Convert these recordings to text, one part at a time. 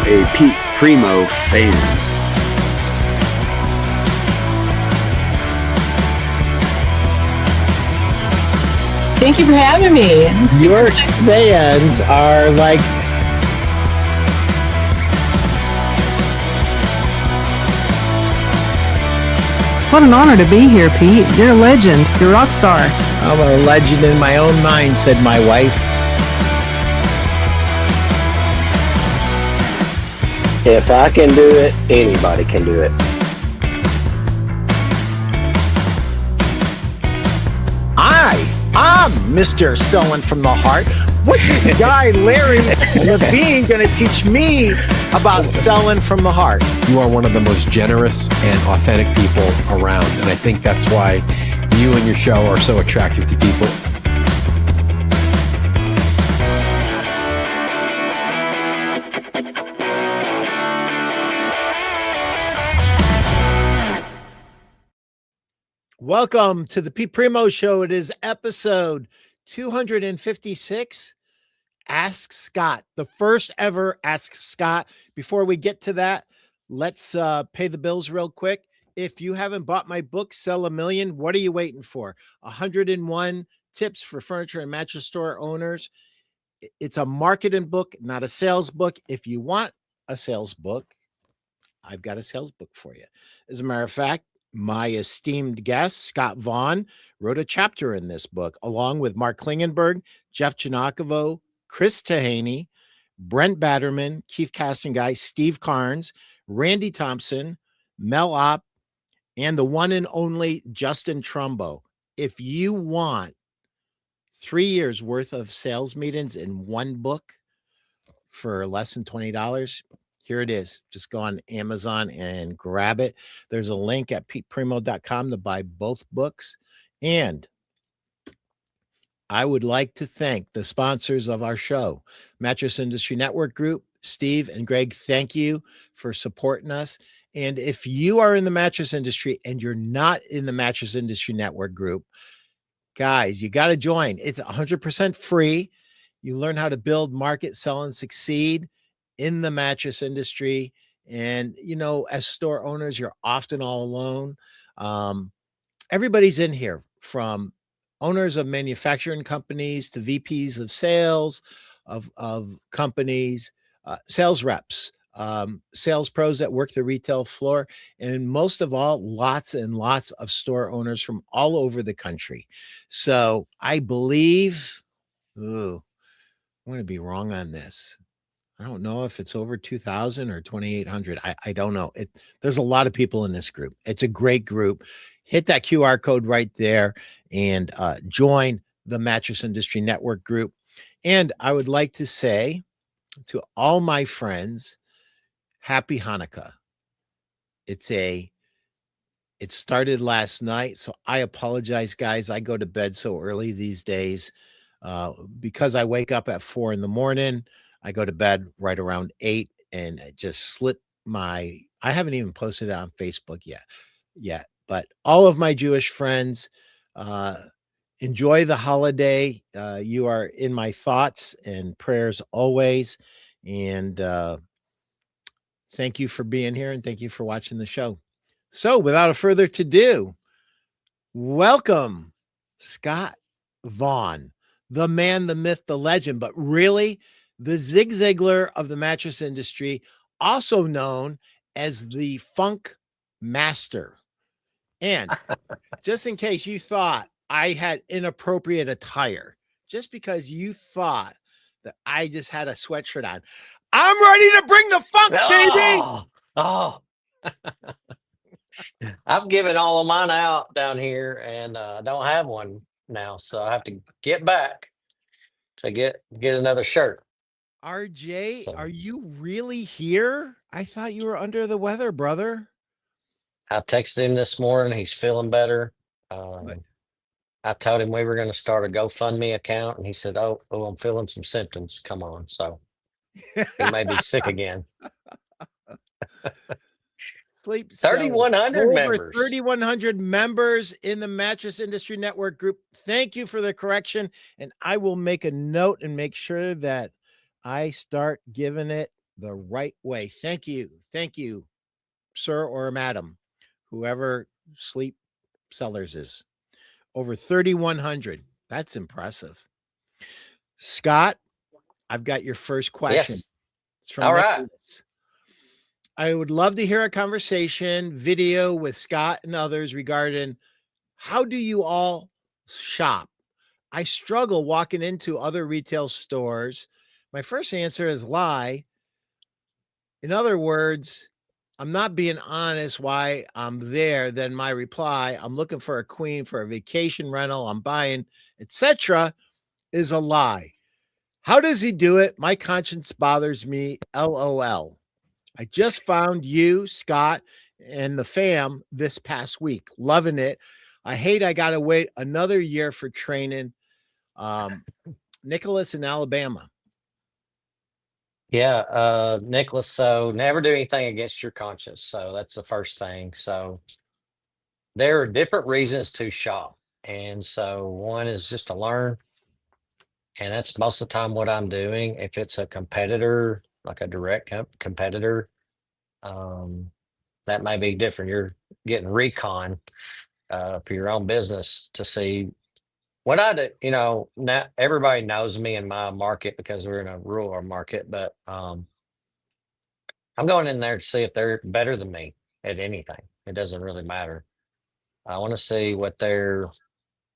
a Pete Primeau fan. Thank you for having me. Your fans are like, what an honor to be here, Pete. You're a legend. You're a rock star. I'm a legend in my own mind, said my wife. If I can do it, anybody can do it. I'm Mr. Selling from the Heart. What's this guy, Larry Levine, going to teach me about selling from the heart? You are one of the most generous and authentic people around. And I think that's why you and your show are so attractive to people. Welcome to the Pete Primeau Show. It is episode 256. Ask Scott, the first ever Ask Scott. Before we get to that, let's pay the bills real quick. If you haven't bought my book, Sell a Million, what are you waiting for? 101 tips for furniture and mattress store owners. It's a marketing book, not a sales book. If you want a sales book, I've got a sales book for you. As a matter of fact, my esteemed guest, Scott Vaughn, wrote a chapter in this book, along with Mark Klingenberg, Jeff Janakovo, Chris Tahaney, Brent Batterman, Keith Castanguy, Steve Carnes, Randy Thompson, Mel Opp, and the one and only Justin Trumbo. If you want 3 years worth of sales meetings in one book for less than $20, here it is. Just go on Amazon and grab it. There's a link at peteprimeau.com to buy both books. And I would like to thank the sponsors of our show, Mattress Industry Network Group. Steve and Greg, thank you for supporting us. And if you are in the mattress industry and you're not in the Mattress Industry Network Group, guys, you got to join. It's 100% free. You learn how to build, market, sell, and succeed in the mattress industry. And, you know, as store owners, you're often all alone. Everybody's in here, from owners of manufacturing companies to VPs of sales of companies, sales reps, sales pros that work the retail floor, and most of all, lots and lots of store owners from all over the country. So I believe, I'm going to be wrong on this. I don't know if it's over 2,000 or 2,800. I don't know. There's a lot of people in this group. It's a great group. Hit that QR code right there and join the Mattress Industry Network group. And I would like to say to all my friends, Happy Hanukkah. It started last night, so I apologize, guys. I go to bed so early these days because I wake up at 4 a.m. I go to bed right around 8, and it just slipped I haven't even posted it on Facebook yet. But all of my Jewish friends, enjoy the holiday. You are in my thoughts and prayers always. And thank you for being here, and thank you for watching the show. So without a further ado, welcome Scott Vaughn, the man, the myth, the legend, but really the Zig Ziglar of the mattress industry, also known as the Funk Master. And just in case you thought I had inappropriate attire, just because you thought that I just had a sweatshirt on, I'm ready to bring the funk, baby. Oh. I've given all of mine out down here, and I don't have one now, so I have to get back to get another shirt. RJ, Are you really here? I thought you were under the weather, brother. I texted him this morning. He's feeling better. I told him we were going to start a GoFundMe account, and he said, oh, I'm feeling some symptoms. Come on. So he may be sick again. Sleep 3,100 members. Over 3,100 members in the Mattress Industry Network group. Thank you for the correction. And I will make a note and make sure that I start giving it the right way. Thank you. Thank you, sir or madam, whoever Sleep Sellers is. Over 3,100. That's impressive. Scott, I've got your first question. Yes. It's from All right. Nicholas. I would love to hear a conversation, video with Scott and others regarding how do you all shop? I struggle walking into other retail stores. My first answer is lie. In other words, I'm not being honest why I'm there. Then my reply, I'm looking for a queen for a vacation rental, I'm buying, etc., is a lie. How does he do it? My conscience bothers me. LOL. I just found you, Scott, and the fam this past week. Loving it. I hate I got to wait another year for training. Nicholas in Alabama. Yeah, Nicholas, so never do anything against your conscience. So that's the first thing. So there are different reasons to shop. And so one is just to learn. And that's most of the time what I'm doing. If it's a competitor, like a direct competitor, that may be different. You're getting recon for your own business to see what I do. Now everybody knows me in my market because we're in a rural market, but I'm going in there to see if they're better than me at anything. It doesn't really matter. I want to see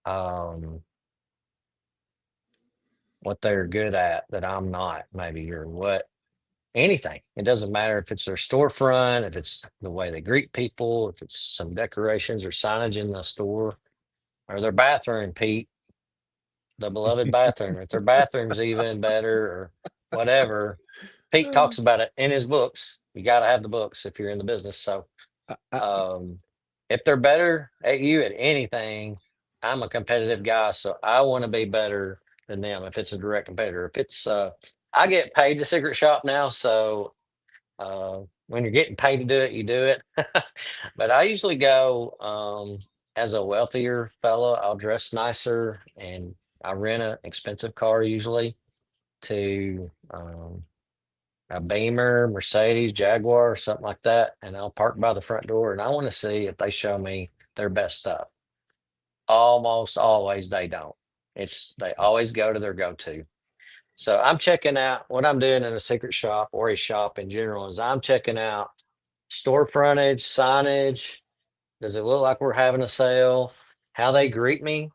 um, what they're good at that I'm not, maybe, or what anything. It doesn't matter if it's their storefront, if it's the way they greet people, if it's some decorations or signage in the store, or their bathroom, Pete, the beloved bathroom. If their bathroom's even better or whatever. Pete talks about it in his books. You got to have the books if you're in the business. So if they're better at you at anything, I'm a competitive guy, so I want to be better than them if it's a direct competitor. If it's I get paid to secret shop now, so when you're getting paid to do it, you do it. But I usually go as a wealthier fellow. I'll dress nicer and I rent an expensive car usually to a Beamer, Mercedes, Jaguar, or something like that, and I'll park by the front door. And I want to see if they show me their best stuff. Almost always they don't. They always go to their go-to. So I'm checking out what I'm doing in a secret shop or a shop in general is I'm checking out store frontage, signage. Does it look like we're having a sale? How they greet me?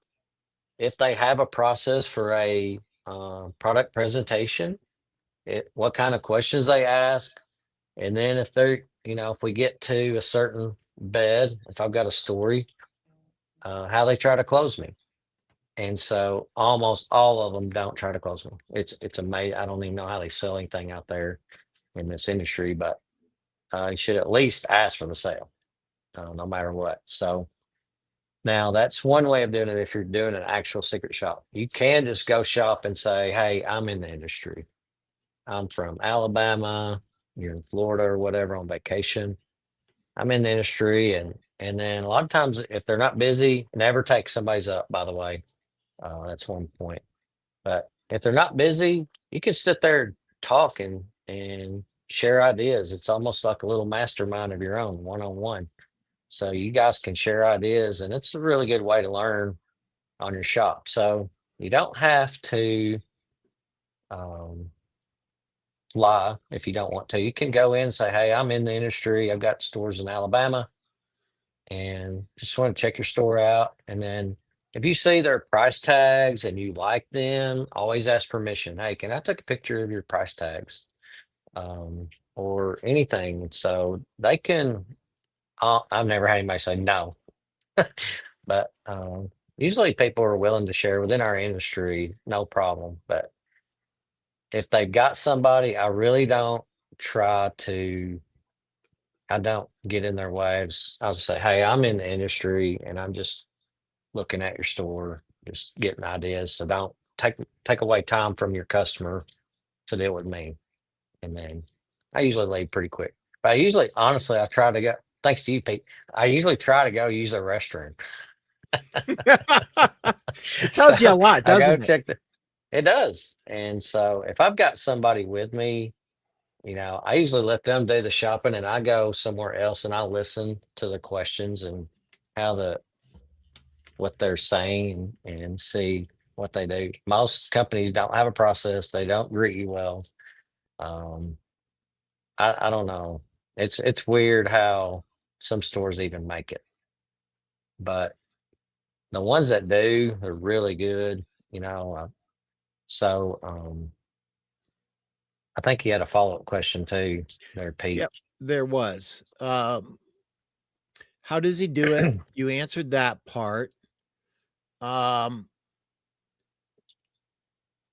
If they have a process for a product presentation, what kind of questions they ask, and then if if we get to a certain bed, if I've got a story, how they try to close me. And so almost all of them don't try to close me. It's amazing. I don't even know how they sell anything out there in this industry, but you should at least ask for the sale, no matter what. So now that's one way of doing it. If you're doing an actual secret shop, you can just go shop and say, "Hey, I'm in the industry. I'm from Alabama. You're in Florida or whatever on vacation. I'm in the industry." And then a lot of times, if they're not busy, never take somebody's up, by the way. That's one point. But if they're not busy, you can sit there and talk and share ideas. It's almost like a little mastermind of your own, one-on-one. So you guys can share ideas, and it's a really good way to learn on your shop. So you don't have to lie if you don't want to. You can go in and say, "Hey, I'm in the industry. I've got stores in Alabama and just want to check your store out." And then if you see their price tags and you like them, always ask permission. "Hey, can I take a picture of your price tags?" Or anything. So they can, I've never had anybody say no, but usually people are willing to share within our industry, no problem. But if they've got somebody, I don't get in their waves. I'll just say, "Hey, I'm in the industry and I'm just looking at your store, just getting ideas. So don't take away time from your customer to deal with me." And then I usually leave pretty quick. But honestly, I try to go, thanks to you, Pete, I usually try to go use the restroom. It tells you a lot, I go doesn't it? check it does. And so if I've got somebody with me, I usually let them do the shopping and I go somewhere else and I listen to the questions and how what they're saying and see what they do. Most companies don't have a process. They don't greet you well. Um, I don't know. It's weird how some stores even make it, but the ones that do, they're really good. So I think he had a follow up question too, there, Pete. Yep, there was. How does he do it? You answered that part.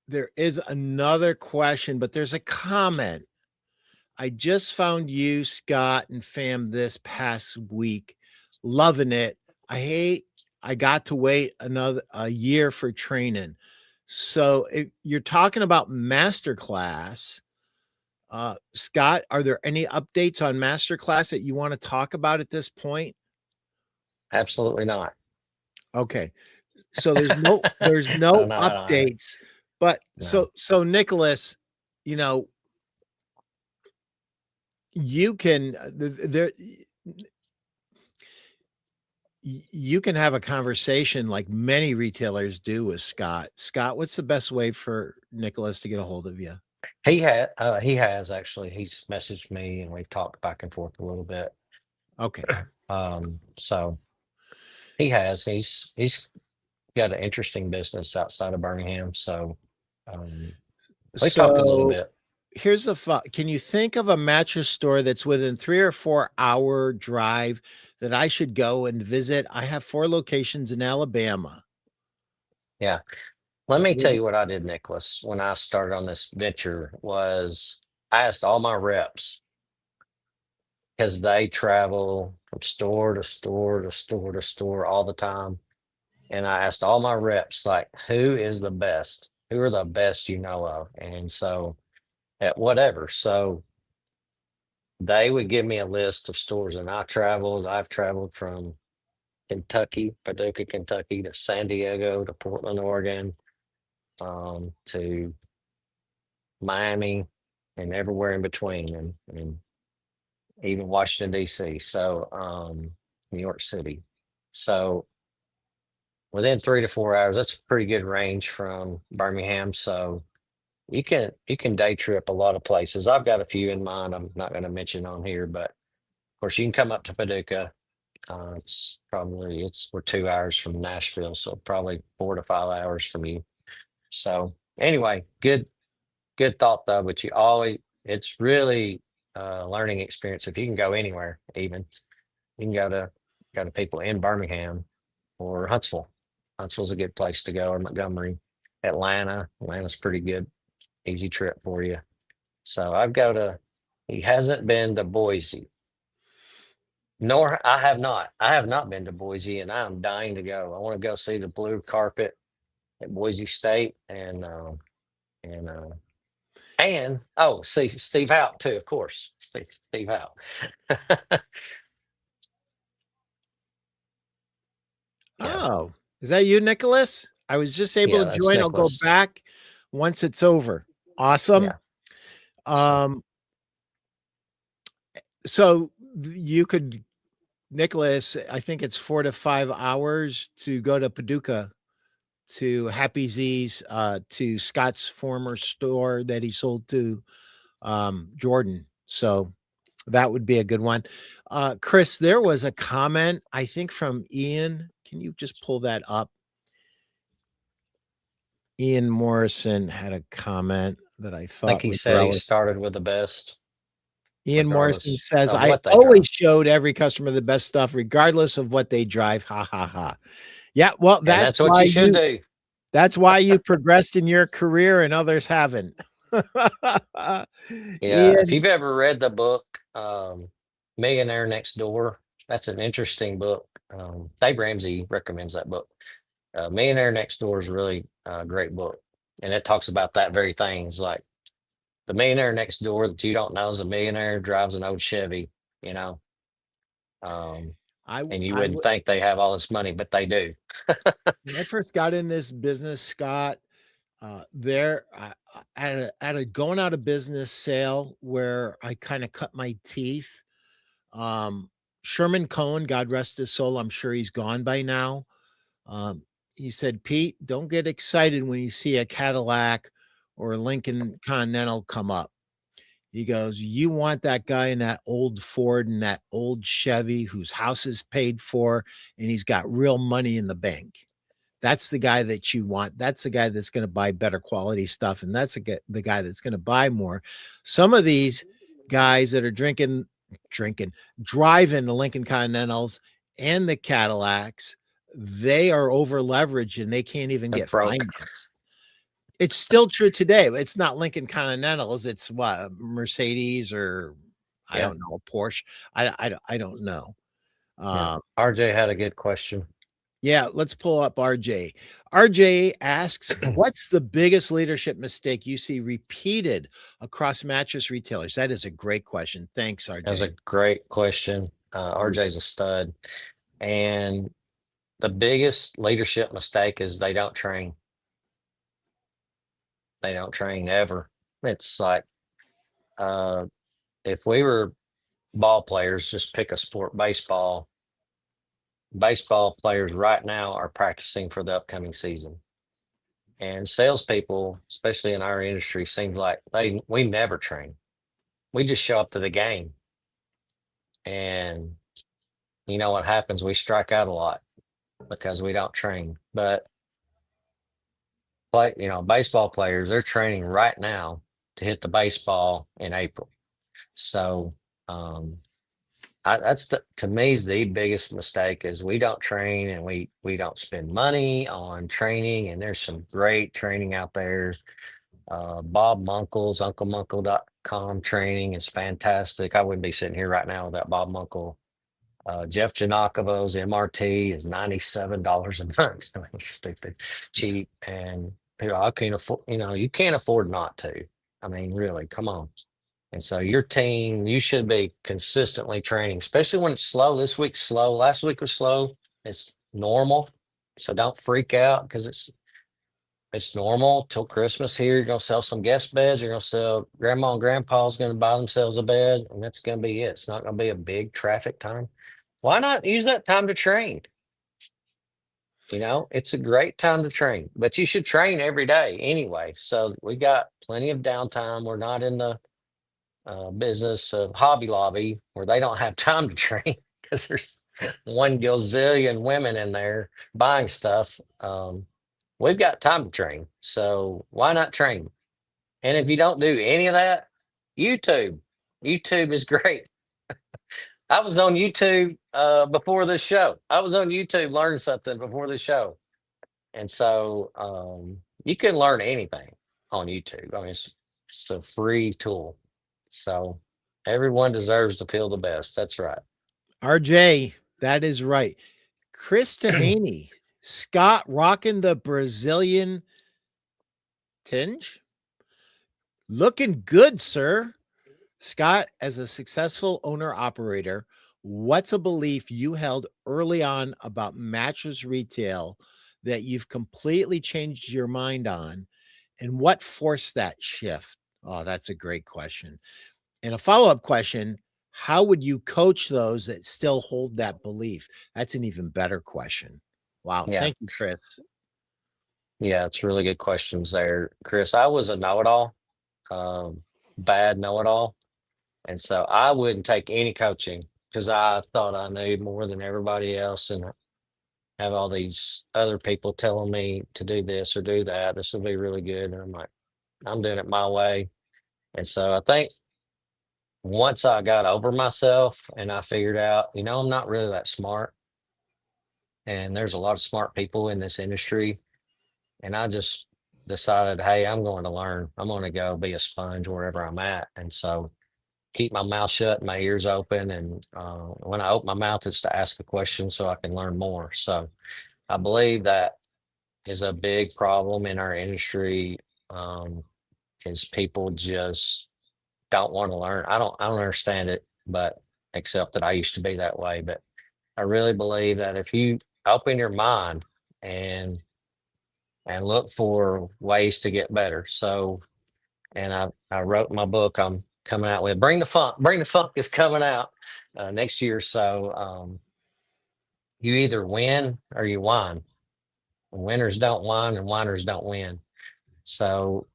There is another question, but there's a comment. I just found you, Scott, and fam this past week. Loving it. I got to wait a year for training. So if you're talking about masterclass, Scott, are there any updates on masterclass that you want to talk about at this point? Absolutely not. Okay. So there's no No, no, updates. But No. so Nicholas, you can you can have a conversation like many retailers do with Scott. Scott, what's the best way for Nicholas to get a hold of you? He has actually. He's messaged me and we've talked back and forth a little bit. Okay. So he's got an interesting business outside of Birmingham. So we talked a little bit. Here's can you think of a mattress store that's within 3 or 4 hour drive that I should go and visit? I have 4 locations in Alabama. Yeah. Let me tell you what I did, Nicholas, when I started on this venture was I asked all my reps because they travel from store to store to store to store all the time. And I asked all my reps, like, who is the best? Who are the best you know of? And so at whatever. So they would give me a list of stores, and I've traveled from Kentucky, Paducah, Kentucky, to San Diego, to Portland, Oregon, to Miami, and everywhere in between, and even Washington, D.C. So New York City. So within 3 to 4 hours, that's a pretty good range from Birmingham. So you can day trip a lot of places. I've got a few in mind I'm not going to mention on here, but of course you can come up to Paducah. We're 2 hours from Nashville, so probably 4 to 5 hours from you. So anyway, good thought though. But it's really a learning experience. If you can go anywhere, even you can go to people in Birmingham or Huntsville. Huntsville's a good place to go, or Montgomery. Atlanta's pretty good, easy trip for you. So he hasn't been to Boise. Nor I have not. I have not been to Boise, and I'm dying to go. I want to go see the blue carpet at Boise State, and see Steve Howe too, of course. Steve Howe. Yeah. Oh, is that you, Nicholas? I was just able Yeah, to that's join. I'll go Nicholas. back once it's over. Awesome. Yeah. So you could, Nicholas, I think it's 4 to 5 hours to go to Paducah, to Happy Z's, to Scott's former store that he sold to Jordan. So that would be a good one. Chris, there was a comment, I think, from Ian. Can you just pull that up? Ian Morrison had a comment that I I thought think he was said he relevant. started with the best. Ian Morrison regardless says, of I what they always drive. showed every customer the best stuff, regardless of what they drive. Ha ha ha. Yeah, well, And that's that's what why you should do. that's why you progressed in your career and others haven't. Yeah. Ian, If you've ever read the book Millionaire Next Door, that's an interesting book. Dave Ramsey recommends that book. Millionaire Next Door is really a great book. And it talks about that very thing. It's like the millionaire next door that you don't know is a millionaire, drives an old Chevy, you know. And you wouldn't think they have all this money, but they do. when I first got in this business, Scott, There at a going out of business sale where I kind of cut my teeth. Um, Sherman Cohen, God rest his soul, I'm sure he's gone by now. Um, he said, Pete, don't get excited when you see a Cadillac or a Lincoln Continental come up. He goes, you want that guy in that old Ford and that old Chevy whose house is paid for and he's got real money in the bank. That's the guy that you want. That's the guy that's going to buy better quality stuff. And that's the guy that's going to buy more. Some of these guys that are driving the Lincoln Continentals and the Cadillacs, they are over leveraged and they can't even They're get broke. financed. It's still true today. It's not Lincoln Continentals. It's what, Mercedes or I Yeah. don't know, Porsche. I don't know. Yeah. RJ had a good question. Yeah, let's pull up RJ. RJ asks, what's the biggest leadership mistake you see repeated across mattress retailers? That is a great question. Thanks, RJ. That's a great question. RJ's a stud. And the biggest leadership mistake is they don't train. They don't train ever. It's like if we were ball players, just pick a sport, baseball. Baseball players right now are practicing for the upcoming season. And salespeople, especially in our industry, seems like we never train. We just show up to the game. And you know what happens? We strike out a lot because we don't train. But baseball players, they're training right now to hit the baseball in April. So to me is the biggest mistake is we don't train and we don't spend money on training. And there's some great training out there. Bob Munkle's unclemunkle.com training is fantastic. I wouldn't be sitting here right now without Bob Munkle. Jeff Janakovo's MRT is $97 a month. I mean, stupid cheap. And I can't afford, you can't afford not to. I mean, really, come on. And so your team, you should be consistently training, especially when it's slow. This week's slow. Last week was slow. It's normal. So don't freak out because it's normal till Christmas here. You're going to sell some guest beds. You're going to sell grandma and grandpa's going to buy themselves a bed. And that's going to be it. It's not going to be a big traffic time. Why not use that time to train? It's a great time to train, but you should train every day anyway. So we got plenty of downtime. We're not in the business of Hobby Lobby where they don't have time to train because there's 1 gazillion women in there buying stuff. We've got time to train. So why not train? And if you don't do any of that, YouTube is great. I was on YouTube before this show. I was on YouTube learning something before the show. And so you can learn anything on YouTube. I mean, it's a free tool. So everyone deserves to feel the best. That's right. RJ, that is right. Chris Tahaney, Scott rocking the Brazilian tinge. Looking good, sir. Scott, as a successful owner operator, what's a belief you held early on about mattress retail that you've completely changed your mind on? And what forced that shift? Oh, that's a great question. And a follow-up question, how would you coach those that still hold that belief? That's an even better question. Wow. Yeah. Thank you, Chris. Yeah, it's really good questions there, Chris. I was a know-it-all, bad know-it-all. And so I wouldn't take any coaching because I thought I knew more than everybody else and have all these other people telling me to do this or do that. This will be really good. And I'm like, I'm doing it my way. And so I think once I got over myself and I figured out, I'm not really that smart. And there's a lot of smart people in this industry. And I just decided, hey, I'm going to learn. I'm going to go be a sponge wherever I'm at. And so keep my mouth shut, my ears open. And when I open my mouth, it's to ask a question so I can learn more. So I believe that is a big problem in our industry is people just don't want to learn. I don't understand it, but except that I used to be that way. But I really believe that if you open your mind and and look for ways to get better. So, and I wrote my book I'm coming out with. Bring the Funk. Bring the Funk is coming out next year. So you either win or you whine. Winners don't whine and whiners don't win. So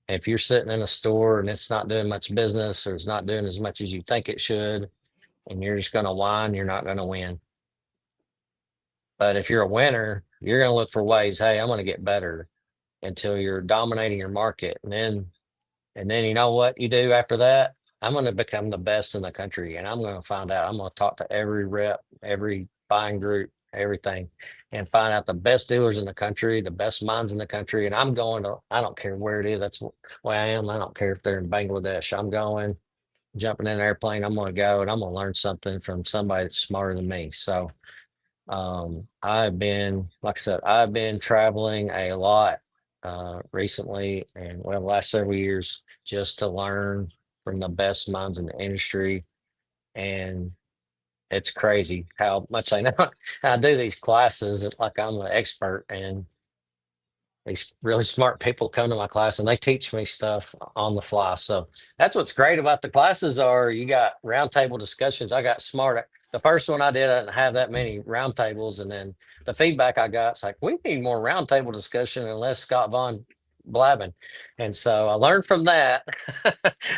if you're sitting in a store and it's not doing much business or it's not doing as much as you think it should, and you're just going to whine, you're not going to win. But if you're a winner, you're going to look for ways. Hey, I'm going to get better until you're dominating your market, and then you know what you do after that? I'm going to become the best in the country, and I'm going to find out. I'm going to talk to every rep, every buying group, everything, and find out the best dealers in the country, the best minds in the country. And I'm going to, I don't care where it is. That's the way I am. I don't care if they're in Bangladesh. I'm going, jumping in an airplane. I'm going to go and I'm going to learn something from somebody that's smarter than me. So I've been, like I said, I've been traveling a lot recently and well, the last several years just to learn from the best minds in the industry. And it's crazy how much I know. I do these classes it's like I'm an expert, and these really smart people come to my class and they teach me stuff on the fly. So that's what's great about the classes are you got roundtable discussions. I got smart. The first one I did, I didn't have that many roundtables. And then the feedback I got, it's like, we need more roundtable discussion and less Scott Vaughn blabbing. And so I learned from that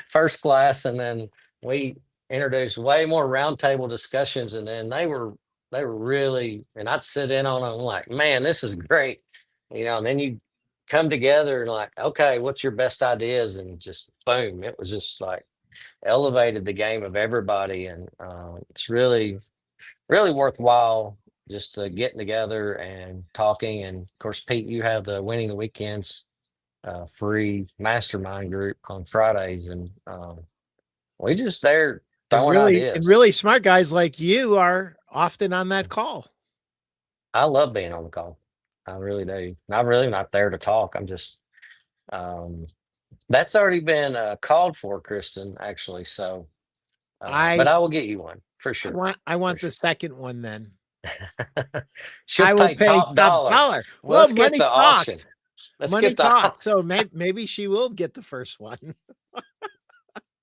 first class. And then we introduced way more roundtable discussions. And then they were really, and I'd sit in on them like, man, this is great. And then you come together and like, okay, what's your best ideas? And just boom, it was just like elevated the game of everybody. And it's really, really worthwhile just getting together and talking. And of course, Pete, you have the Winning the Weekends free mastermind group on Fridays. And we just there throwing ideas. And really smart guys like you are often on that call. I love being on the call. I really do. I'm really not there to talk. I'm just, that's already been called for, Kristen, actually. So, but I will get you one for sure. I want the second one then. She'll I will pay top dollar. Well, let's money get the talks. auction. Let's money get the talks. So maybe she will get the first one.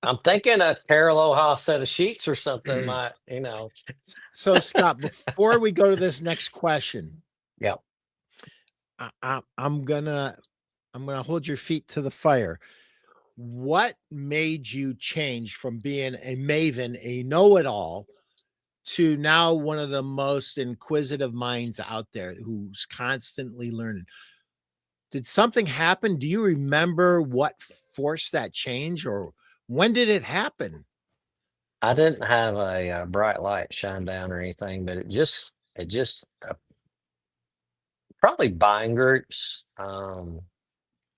I'm thinking a Carol Oha set of sheets or something might, So Scott, before we go to this next question. Yeah. I'm gonna hold your feet to the fire. What made you change from being a maven, a know-it-all, to now one of the most inquisitive minds out there who's constantly learning? Did something happen? Do you remember what forced that change, or when did it happen? I didn't have a bright light shine down or anything, but it just probably buying groups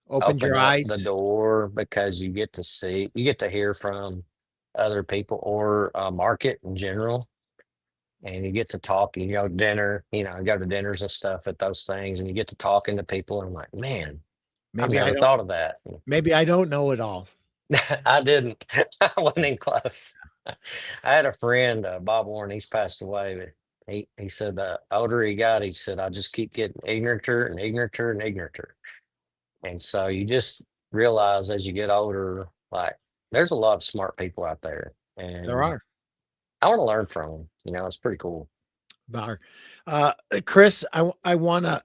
Opened your eyes, the door, because you get to hear from other people or market in general, and you get to talk. You go to dinner, go to dinners and stuff at those things, and you get to talking to people. And I'm like, man, maybe I never thought of that. Maybe I don't know it all. I didn't. I wasn't even close. I had a friend, Bob Warren. He's passed away, but he said the older he got, he said, I just keep getting ignoranter and ignoranter and ignoranter. And so you just realize as you get older, like there's a lot of smart people out there, and There are. I want to learn from them. It's pretty cool. There are. Chris, I want to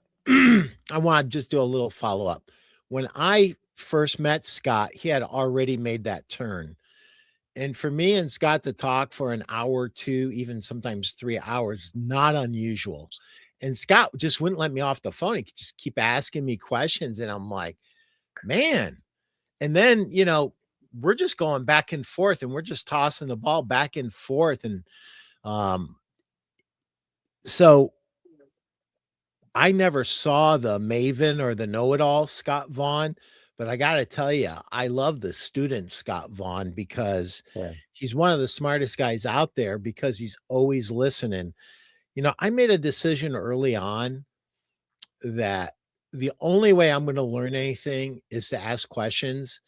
I want to just do a little follow up. When I first met Scott, he had already made that turn. And for me and Scott to talk for an hour or two, even sometimes 3 hours, not unusual. And Scott just wouldn't let me off the phone. He could just keep asking me questions. And I'm like, man. And then, we're just going back and forth, and we're just tossing the ball back and forth. And so I never saw the maven or the know-it-all Scott Vaughn, but I got to tell you, I love the student Scott Vaughn, because he's one of the smartest guys out there, because he's always listening. I made a decision early on that the only way I'm going to learn anything is to ask questions.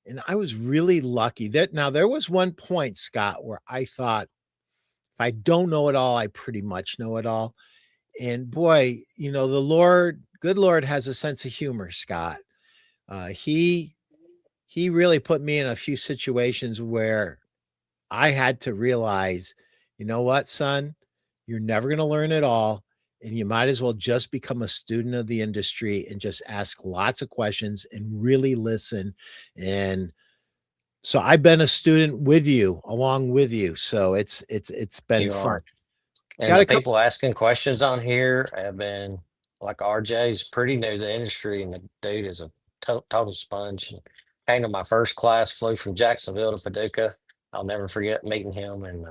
And I was really lucky that now there was one point, Scott, where I thought, if I don't know it all, I pretty much know it all. And boy, the good Lord has a sense of humor, Scott. He really put me in a few situations where I had to realize, you know what, son, you're never going to learn it all. And you might as well just become a student of the industry and just ask lots of questions and really listen. And so I've been a student with you, along with you. So it's been You fun. are. And Got the a couple. people asking questions on here have been like RJ's pretty new to the industry, and the dude is a total sponge. Came to my first class, flew from Jacksonville to Paducah. I'll never forget meeting him, and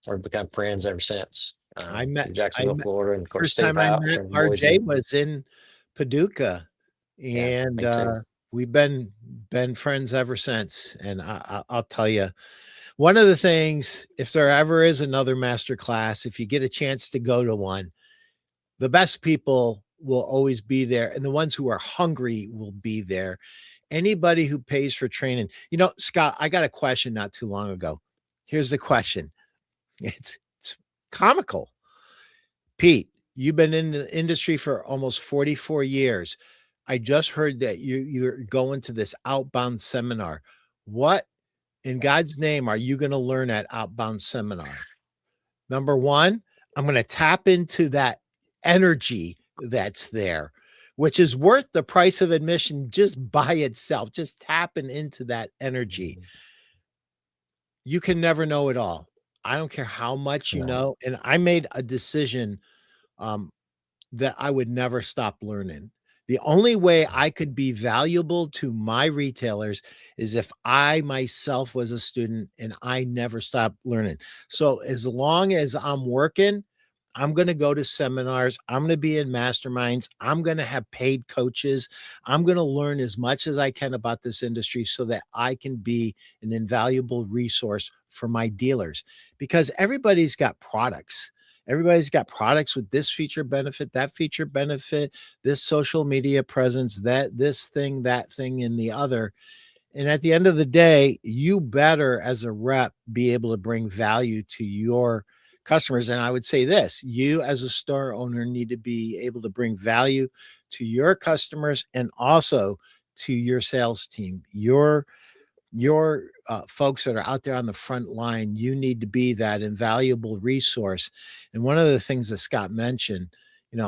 we've become friends ever since. I met From I Jacksonville, met Florida, and of course First Steve time I Houch met from RJ Boise. was in Paducah, Yeah, and me too. we've been friends ever since. And I'll tell you, one of the things, if there ever is another master class, if you get a chance to go to one, the best people will always be there, and the ones who are hungry will be there. Anybody who pays for training, Scott, I got a question not too long ago. Here's the question. It's comical. Pete, you've been in the industry for almost 44 years. I just heard that you're going to this outbound seminar. What in God's name are you going to learn at outbound seminar? Number one, I'm going to tap into that energy that's there, which is worth the price of admission just by itself, just tapping into that energy. You can never know it all. I don't care how much you No. know. And I made a decision um, that I would never stop learning. The only way I could be valuable to my retailers is if I myself was a student and I never stopped learning. So as long as I'm working, I'm going to go to seminars. I'm going to be in masterminds. I'm going to have paid coaches. I'm going to learn as much as I can about this industry so that I can be an invaluable resource for my dealers, because everybody's got products. Everybody's got products with this feature benefit, that feature benefit, this social media presence, this thing, that thing, and the other. And at the end of the day, you better, as a rep, be able to bring value to your customers. And I would say this: you, as a store owner, need to be able to bring value to your customers and also to your sales team, your folks that are out there on the front line. You need to be that invaluable resource. And one of the things that Scott mentioned,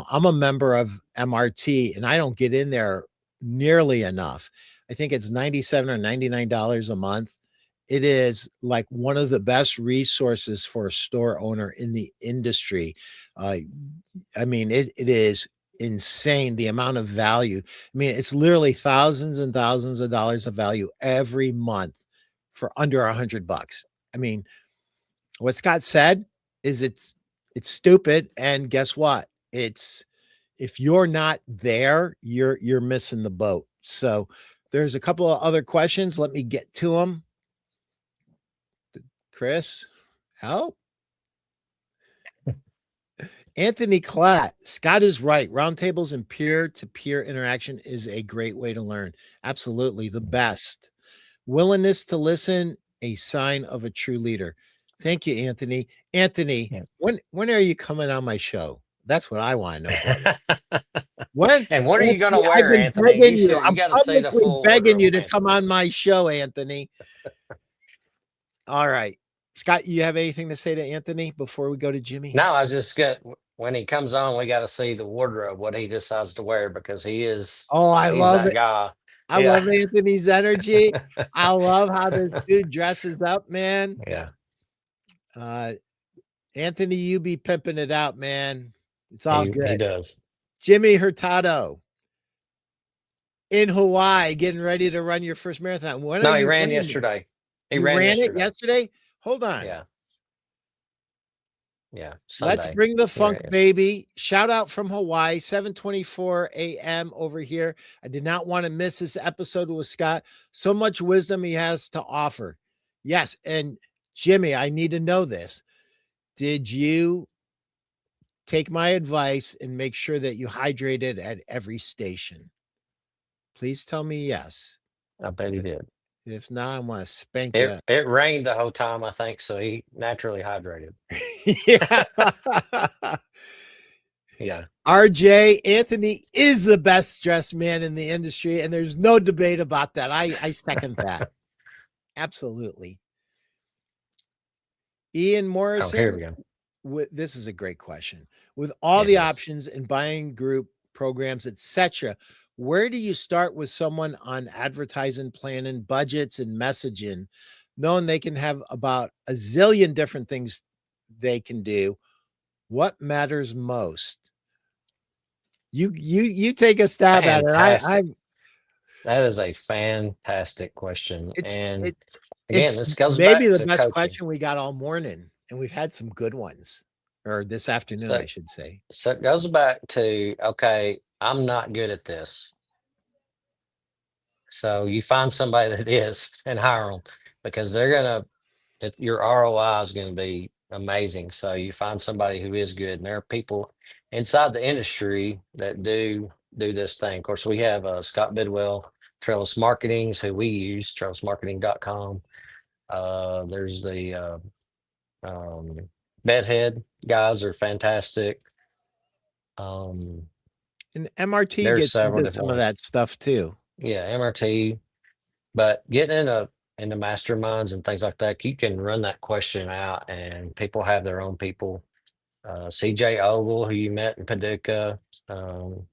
I'm a member of MRT and I don't get in there nearly enough. I think it's $97 or $99 a month. It is like one of the best resources for a store owner in the industry. I mean, it is insane the amount of value. I mean, it's literally thousands and thousands of dollars of value every month for under $100. I mean, what Scott said is it's stupid. And guess what? It's if you're not there, you're missing the boat. So there's a couple of other questions. Let me get to them. Chris, help. Anthony Klatt, Scott is right. Roundtables and peer-to-peer interaction is a great way to learn. Absolutely, the best. Willingness to listen, a sign of a true leader. Thank you, Anthony. Anthony, Yeah. when are you coming on my show? That's what I want to know. When? And what are you going to Anthony, I've wear, been Anthony? begging you. You I'm got to see the publicly full begging you wardrobe, to man. come on my show, Anthony. All right. Scott, you have anything to say to Anthony before we go to Jimmy? No, I was just good. When he comes on, we got to see the wardrobe, what he decides to wear, because he's I he's love that it. guy. I Yeah. love Anthony's energy. I love how this dude dresses up, man. Yeah. Anthony, you be pimping it out, man. It's all He good. does. Jimmy Hurtado in Hawaii, getting ready to run your first marathon. When No, are he you ran running it? yesterday. He You ran ran it yesterday. yesterday? Hold on. Yeah. Yeah. Let's Sunday. bring the He ran funk, baby. Shout out from Hawaii, 7:24 a.m. over here. I did not want to miss this episode with Scott. So much wisdom he has to offer. Yes, and Jimmy, I need to know this. Did you take my advice and make sure that you hydrated at every station? Please tell me yes. I bet he did. If not, I'm going to spank you. It rained the whole time, I think, so he naturally hydrated. Yeah. Yeah. RJ, Anthony is the best dressed man in the industry, and there's no debate about that. I second that. Absolutely. Ian Oh, here Morrison, we go. this is a great question. With all It the is. options and buying group programs, etc., where do you start with someone on advertising, planning, budgets, and messaging, knowing they can have about a zillion different things they can do? What matters most? You take a stab at it. Fantastic. That is a fantastic question. It's And it again, it's this goes maybe back the to best coaching. question we got all morning, and we've had some good ones, or this afternoon, So, I should say. so it goes back to, okay, I'm not good at this. So you find somebody that is and hire them because they're going to, your ROI is going to be amazing. So you find somebody who is good, and there are people inside the industry that do this thing. Of course, we have Scott Bidwell, Trellis Marketing's who we use, trellismarketing.com. There's the um, Bedhead guys are fantastic. And MRT There's gets several into different some of ones. that stuff too. Yeah, MRT. But getting into masterminds and things like that, you can run that question out, and people have their own people. CJ Ogle, who you met in Paducah, um,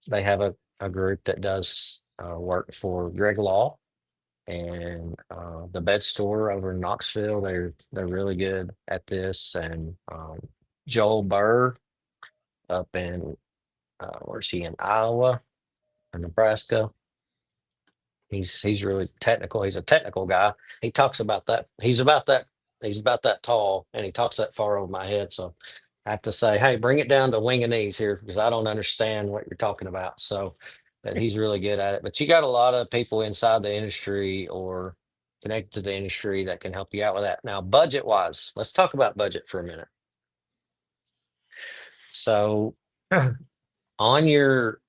they have a group that does work for Greg Law and the Bed Store over in Knoxville. They're really good at this. And Joel Burr up in where's he in Iowa or Nebraska? He's really technical. He's a technical guy. He talks about that. He's about that. He's about that tall, and he talks that far over my head. So I have to say, hey, bring it down to wing and knees here because I don't understand what you're talking about. So, but he's really good at it. But you got a lot of people inside the industry or connected to the industry that can help you out with that. Now, budget wise, let's talk about budget for a minute. So, on your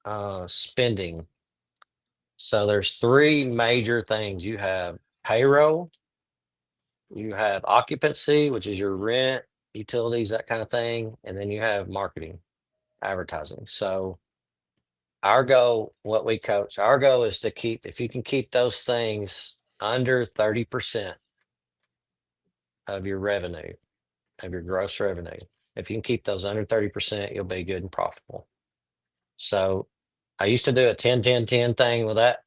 spending, so there's three major things. You have payroll, you have occupancy, which is your rent, utilities, that kind of thing, and then you have marketing, advertising. So our goal, what we coach, our goal is to keep, if you can keep those things under 30% of your revenue, of your gross revenue. If you can keep those under 30%, you'll be good and profitable. So I used to do a 10-10-10 thing. Well, that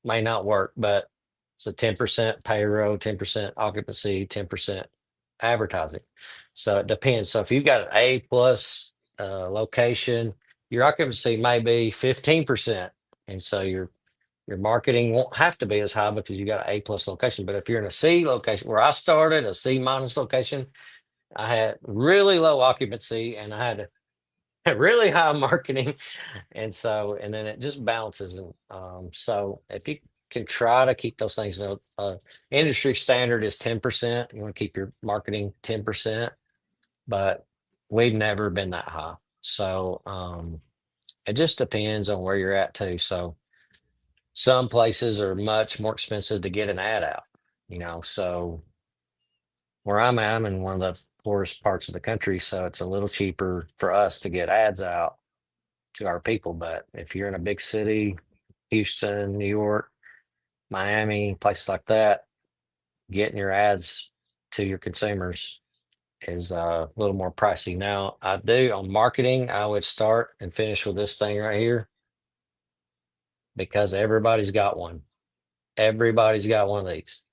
may not work, but it's a 10% payroll, 10% occupancy, 10% advertising. So it depends. So if you've got an A plus location, your occupancy may be 15%. And so your marketing won't have to be as high because you got an A plus location. But if you're in a C location where I started, a C minus location, I had really low occupancy and I had really high marketing. And so, and then it just bounces. And so if you can try to keep those things, industry standard is 10%. You want to keep your marketing 10%, but we've never been that high. So it just depends on where you're at too. So some places are much more expensive to get an ad out, so where I'm in one of the poorest parts of the country. So it's a little cheaper for us to get ads out to our people. But if you're in a big city, Houston, New York, Miami, places like that, getting your ads to your consumers is a little more pricey. Now, I do on marketing, I would start and finish with this thing right here because everybody's got one. Everybody's got one of these.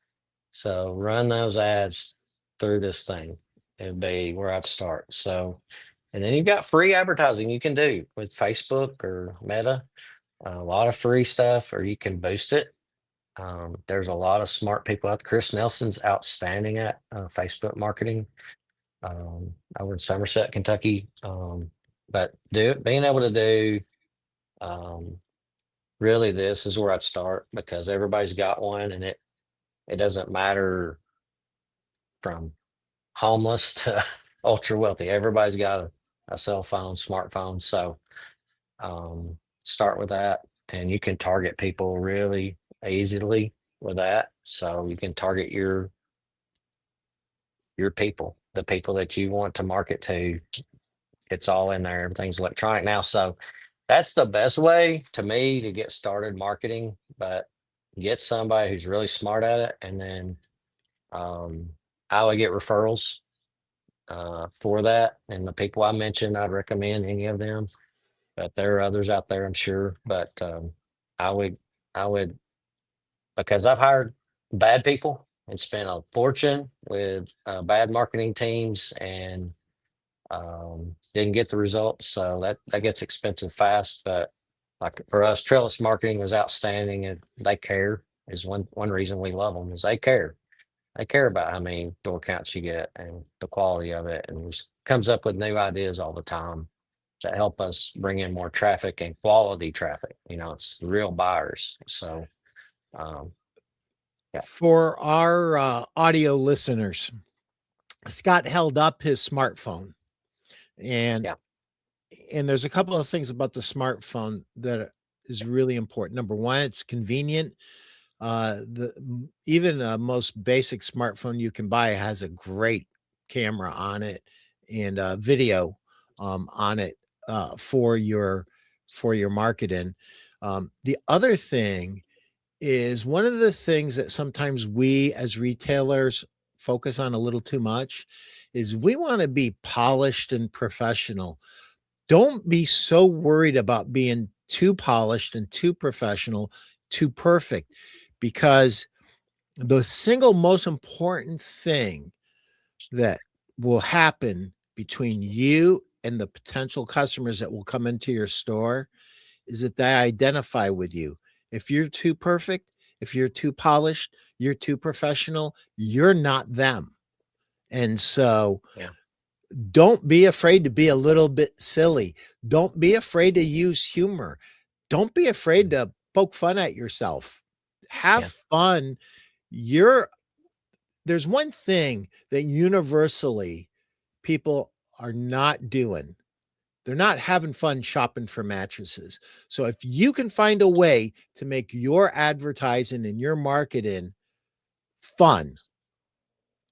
So run those ads through this thing. It'd be where I'd start. So, and then you've got free advertising you can do with Facebook or Meta, a lot of free stuff, or you can boost it. There's a lot of smart people out there. Chris Nelson's outstanding at Facebook marketing over in Somerset, Kentucky. But being able to do really this is where I'd start because everybody's got one, and it doesn't matter from homeless to ultra wealthy. Everybody's got a cell phone, smartphone. So start with that, and you can target people really easily with that. So you can target your people, the people that you want to market to, it's all in there. Everything's electronic now. So that's the best way to me to get started marketing, but get somebody who's really smart at it. And then I would get referrals for that. And the people I mentioned, I'd recommend any of them, but there are others out there, I'm sure. But I would, I would, because I've hired bad people and spent a fortune with bad marketing teams and didn't get the results. So that gets expensive fast. But like for us, Trellis marketing was outstanding, and they care is one reason we love them is they care. They care about how many door counts you get and the quality of it, and just comes up with new ideas all the time that help us bring in more traffic and quality traffic. It's real buyers. So um, yeah, For our audio listeners, Scott held up his smartphone, and yeah, there's a couple of things about the smartphone that is really important. Number one, it's convenient. Even a most basic smartphone you can buy has a great camera on it and video on it for your marketing. The other thing is one of the things that sometimes we as retailers focus on a little too much is we want to be polished and professional. Don't be so worried about being too polished and too professional, too perfect, because the single most important thing that will happen between you and the potential customers that will come into your store is that they identify with you. If you're too perfect, if you're too polished, you're too professional, you're not them. And so yeah, don't be afraid to be a little bit silly. Don't be afraid to use humor. Don't be afraid to poke fun at yourself. Have yeah, fun. There's one thing that universally people are not doing. They're not having fun shopping for mattresses. So if you can find a way to make your advertising and your marketing fun,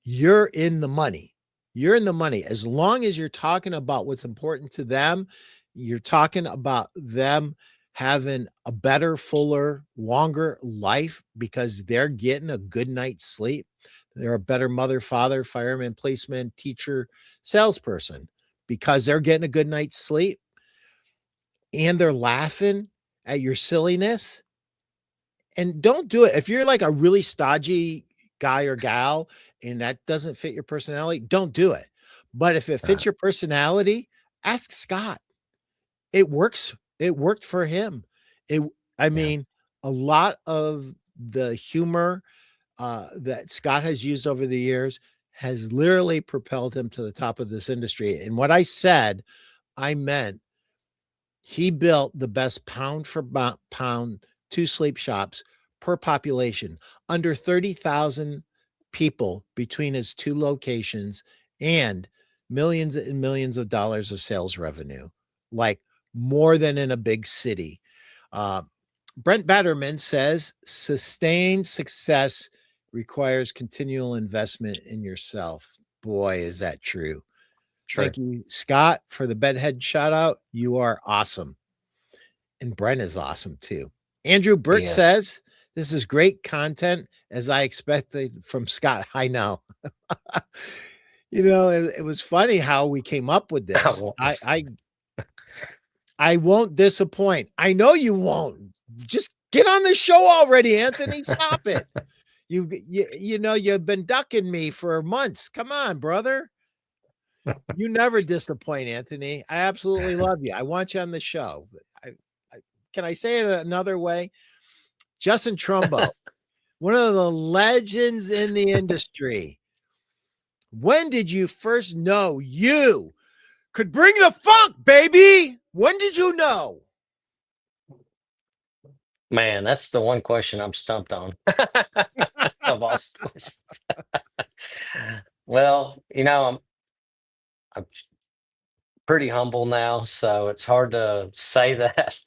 you're in the money. You're in the money. As long as you're talking about what's important to them, you're talking about them having a better, fuller, longer life because they're getting a good night's sleep. They're a better mother, father, fireman, policeman, teacher, salesperson because they're getting a good night's sleep and they're laughing at your silliness. And don't do it. If you're like a really stodgy guy or gal and that doesn't fit your personality, don't do it. But if it fits your personality, ask Scott. It works. It worked for him. It, I yeah. mean, a lot of the humor that Scott has used over the years has literally propelled him to the top of this industry. And what I said, I meant he built the best pound for pound two sleep shops per population, under 30,000 people between his two locations, and millions and millions of dollars of sales revenue, like more than in a big city. Uh, Brent Batterman says sustained success requires continual investment in yourself. Boy, is that true. True. Thank you, Scott, for the bedhead shout out. You are awesome. And Brent is awesome too. Andrew Burt Yes. says, this is great content as I expected from Scott. I know. It was funny how we came up with this. I won't disappoint. I know you won't. Just get on the show already, Anthony. Stop it. You've been ducking me for months. Come on, brother. You never disappoint, Anthony. I absolutely love you. I want you on the show. Can I say it another way? Justin Trumbo, one of the legends in the industry. When did you first know you could bring the funk, baby? When did you know? Man, that's the one question I'm stumped on of all questions. Well, I'm pretty humble now, so it's hard to say that.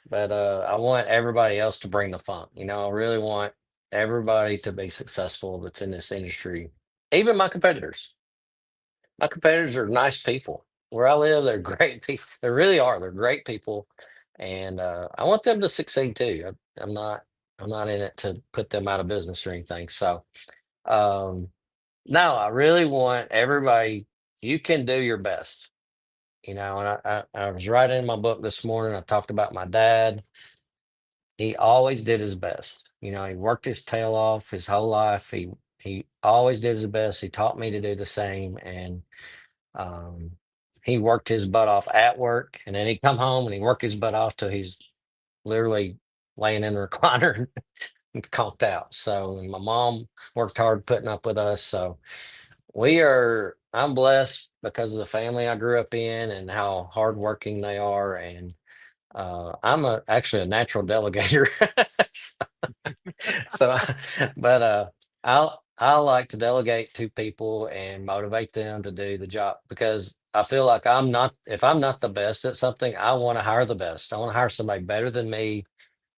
But I want everybody else to bring the funk. I really want everybody to be successful that's in this industry, even my competitors. My competitors are nice people. where I live, they're great people. They really are. They're great people, and I want them to succeed too. I'm not in it to put them out of business or anything. So, um, no, I really want everybody. You can do your best, And I was writing in my book this morning. I talked about my dad. He always did his best. He worked his tail off his whole life. He always did his best. He taught me to do the same, and um, he worked his butt off at work, and then he'd come home and he'd work his butt off till he's literally laying in the recliner and conked out. So, and my mom worked hard putting up with us. So I'm blessed because of the family I grew up in and how hardworking they are. And I'm actually a natural delegator. so, but I like to delegate to people and motivate them to do the job because I feel like if I'm not the best at something, I want to hire the best. I want to hire somebody better than me,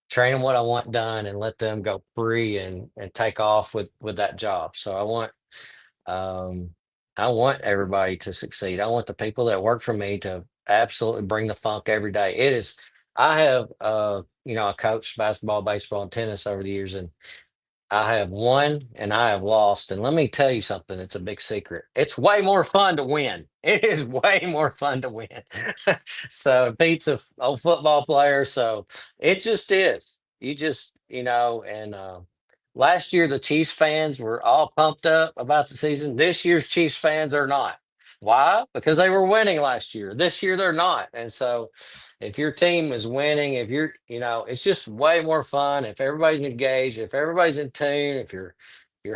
train them what I want done, and let them go free and take off with that job. So um, I want everybody to succeed. I want the people that work for me to absolutely bring the funk every day. I have, I coached basketball, baseball, and tennis over the years, and I have won and I have lost. And let me tell you something, it's a big secret. It's way more fun to win. It is way more fun to win. So Pete's a old football player. So it just is. And last year the Chiefs fans were all pumped up about the season. This year's Chiefs fans are not. Why? Because they were winning last year. This year they're not. And so if your team is winning, if it's just way more fun if everybody's engaged, if everybody's in tune, if your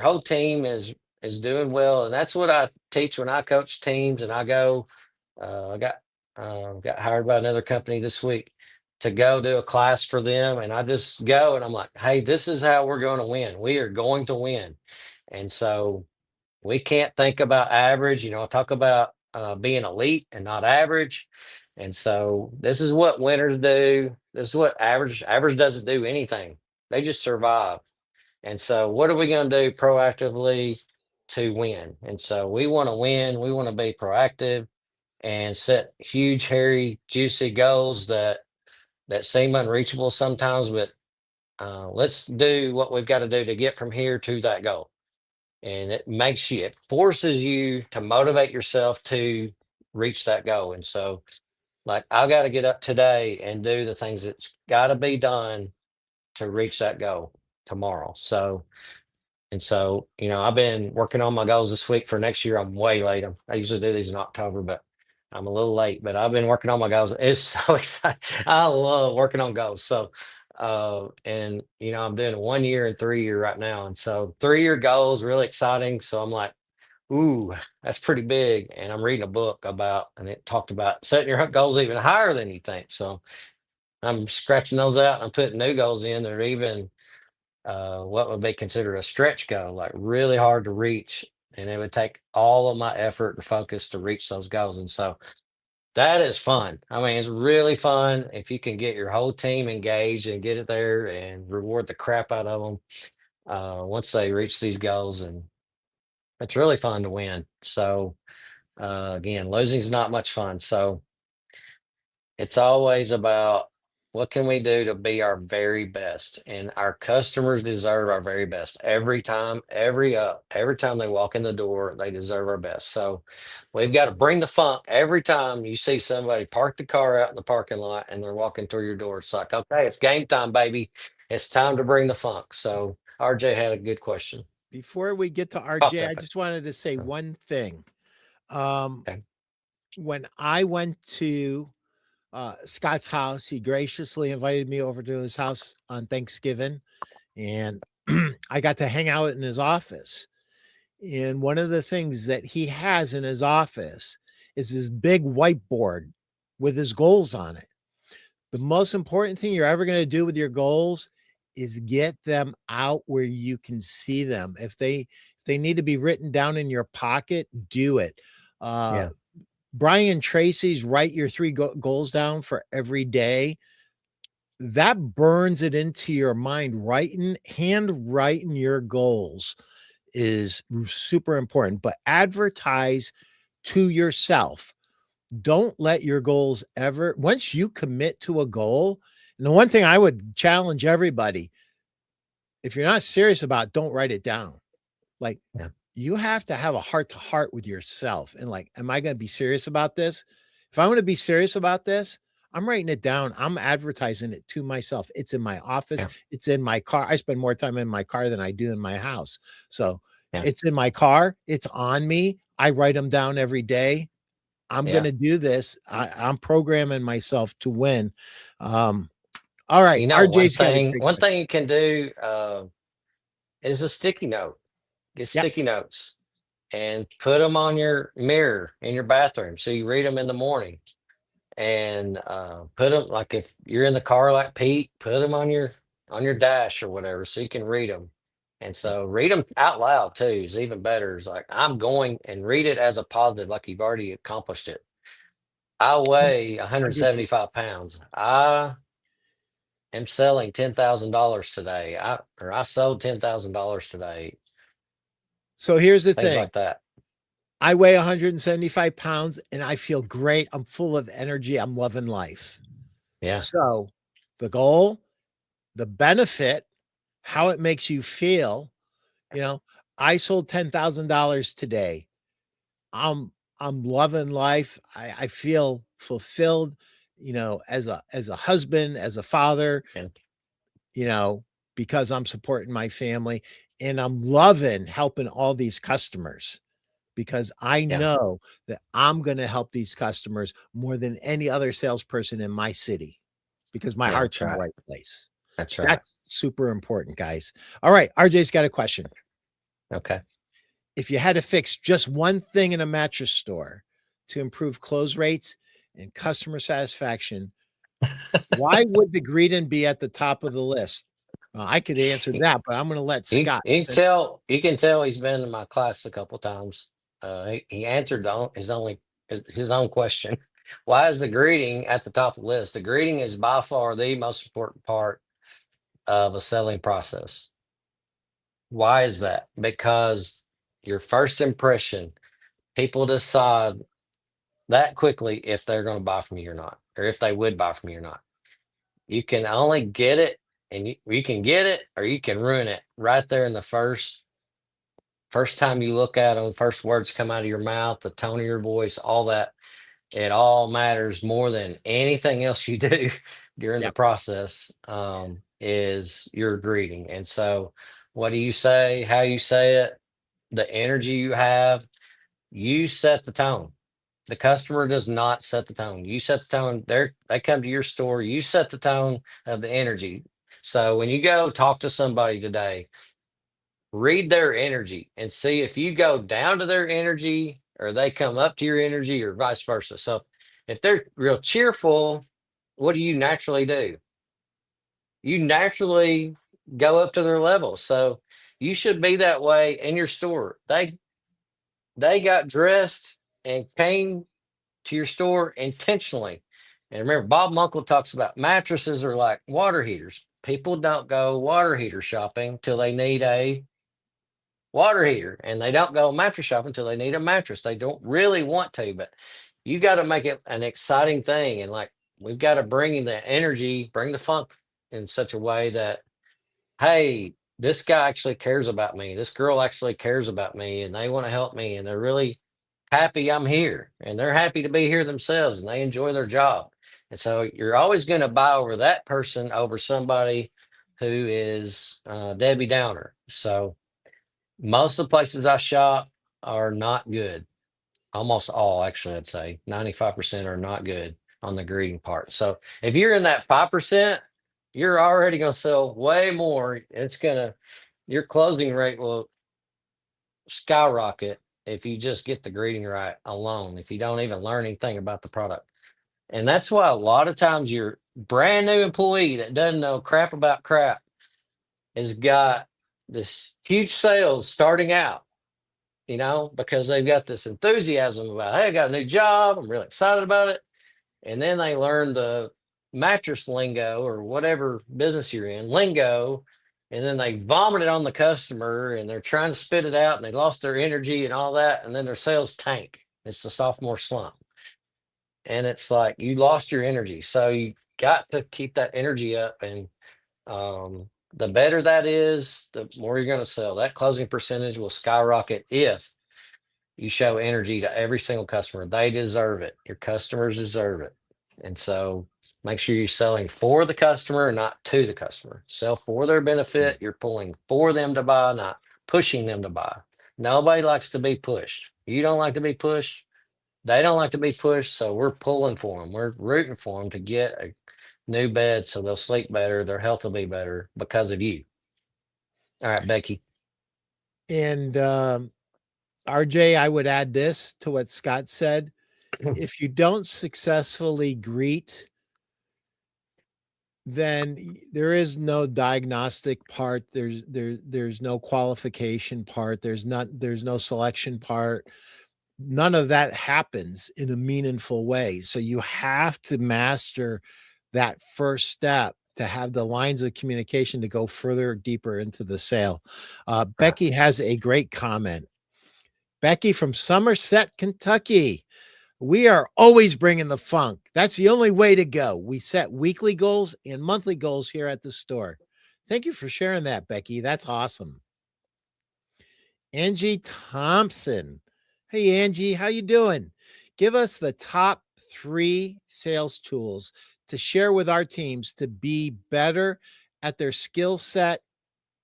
whole team is doing well. And that's what I teach when I coach teams. And I go, I got hired by another company this week to go do a class for them, and I just go and I'm like, hey, this is how we're going to win. We are going to win. And so we can't think about average. I talk about being elite and not average. And so this is what winners do. This is what average doesn't do anything. They just survive. And so what are we going to do proactively to win? And so we want to win. We want to be proactive and set huge, hairy, juicy goals that seem unreachable sometimes, but let's do what we've got to do to get from here to that goal. And it forces you to motivate yourself to reach that goal. And so, like, I've got to get up today and do the things that's got to be done to reach that goal tomorrow. I've been working on my goals this week for next year. I'm way late. I usually do these in October, but I'm a little late. But I've been working on my goals. It's so exciting. I love working on goals. So, I'm doing a 1 year and 3 year right now. And so 3 year goals, really exciting. So I'm like, ooh, that's pretty big. And I'm reading a book and it talked about setting your goals even higher than you think. So I'm scratching those out and I'm putting new goals in that are even what would be considered a stretch goal, like really hard to reach. And it would take all of my effort and focus to reach those goals. And so that is fun. I mean, it's really fun if you can get your whole team engaged and get it there and reward the crap out of them once they reach these goals. And it's really fun to win. So, again, losing is not much fun. So, it's always about what can we do to be our very best, and our customers deserve our very best every time, every time they walk in the door, they deserve our best. So we've got to bring the funk every time you see somebody park the car out in the parking lot and they're walking through your door. It's like, okay, it's game time, baby. It's time to bring the funk. So RJ had a good question. Before we get to Pop RJ, I that back. just wanted to say Oh, one thing. okay. When I went to Scott's house, he graciously invited me over to his house on Thanksgiving, and I got to hang out in his office. And one of the things that he has in his office is this big whiteboard with his goals on it. The most important thing you're ever going to do with your goals is get them out where you can see them. If they need to be written down in your pocket, do it. Uh, Yeah. Brian Tracy's write your three goals down for every day. That burns it into your mind. Handwriting your goals is super important, but advertise to yourself. don't let your goals ever, once you commit to a goal, and the one thing I would challenge everybody, if you're not serious about, don't write it down. Like, Yeah. you have to have a heart to heart with yourself. And like, am I going to be serious about this? If I'm going to be serious about this, I'm writing it down. I'm advertising it to myself. It's in my office. Yeah. It's in my car. I spend more time in my car than I do in my house. So Yeah. it's in my car. It's on me. I write them down every day. I'm Yeah. going to do this. I'm programming myself to win. All right. You know, RJ's got a great one question. thing you can do is a sticky note. Get Yeah. sticky notes and put them on your mirror in your bathroom so you read them in the morning. And put them, like if you're in the car like Pete, put them on your dash or whatever so you can read them. And so read them out loud too is even better. It's like I'm going and read it as a positive, like you've already accomplished it. I weigh 100%. 175 pounds. I am selling $10,000 today. I sold $10,000 today. So here's the Things thing. like that. I weigh 175 pounds and I feel great. I'm full of energy. I'm loving life. Yeah. So the goal, the benefit, how it makes you feel, I sold $10,000 today. I'm loving life. I feel fulfilled, as a husband, as a father, And because I'm supporting my family and I'm loving helping all these customers because I yeah. know that I'm going to help these customers more than any other salesperson in my city because my Yeah. heart's That's in the right. right place. That's right. That's super important, guys. All right. RJ's got a question. Okay. If you had to fix just one thing in a mattress store to improve close rates and customer satisfaction, why would the greeting be at the top of the list? I could answer that, but I'm going to let Scott. You can tell he's been in my class a couple times. He answered his own question. Why is the greeting at the top of the list? The greeting is by far the most important part of a selling process. Why is that? Because your first impression, people decide that quickly if they're going to buy from you or not, or if they would buy from you or not. You can only get it, and you can get it, or you can ruin it right there in the first time you look at them, first words come out of your mouth, the tone of your voice, all that. It all matters more than anything else you do during the Yep. process. Is your greeting. And so, what do you say? How you say it? The energy you have. You set the tone. The customer does not set the tone. You set the tone. They come to your store. You set the tone of the energy. So when you go talk to somebody today, read their energy and see if you go down to their energy or they come up to your energy or vice versa. So if they're real cheerful, what do you naturally do? You naturally go up to their level. So you should be that way in your store. They got dressed and came to your store intentionally. And remember, Bob Munkle talks about mattresses are like water heaters. People don't go water heater shopping till they need a water heater, and they don't go mattress shopping until they need a mattress. They don't really want to, but you got to make it an exciting thing. And like we've got to bring in the energy, bring the funk in such a way that, hey, this guy actually cares about me. This girl actually cares about me, and they want to help me, and they're really happy I'm here, and they're happy to be here themselves, and they enjoy their job. And so you're always going to buy over that person over somebody who is Debbie Downer. So most of the places I shop are not good. Almost all, actually, I'd say 95% are not good on the greeting part. So if you're in that 5%, you're already going to sell way more. Your closing rate will skyrocket if you just get the greeting right alone, if you don't even learn anything about the product. And that's why a lot of times your brand new employee that doesn't know crap about crap has got this huge sales starting out, because they've got this enthusiasm about, hey, I got a new job. I'm really excited about it. And then they learn the mattress lingo or whatever business you're in, lingo. And then they vomit it on the customer and they're trying to spit it out and they lost their energy and all that. And then their sales tank. It's the sophomore slump. and it's like you lost your energy. So you got to keep that energy up, and the better that is, the more you're going to sell. That closing percentage will skyrocket if you show energy to every single customer. They deserve it. Your customers deserve it. And so make sure you're selling for the customer, not to the customer. Sell for their benefit. You're pulling for them to buy, not pushing them to buy. Nobody likes to be pushed. You don't like to be pushed. They don't like to be pushed. So we're pulling for them. We're rooting for them to get a new bed so they'll sleep better. Their health will be better because of you. All right, Becky. And RJ, I would add this to what Scott said. If you don't successfully greet, then there is no diagnostic part. There's no qualification part. There's no selection part. None of that happens in a meaningful way. So you have to master that first step to have the lines of communication to go further, deeper into the sale. Becky has a great comment. Becky from Somerset, Kentucky. We are always bringing the funk. That's the only way to go. We set weekly goals and monthly goals here at the store. Thank you for sharing that, Becky. That's awesome. Angie Thompson. Hey, Angie, how you doing? Give us the top 3 sales tools to share with our teams to be better at their skill set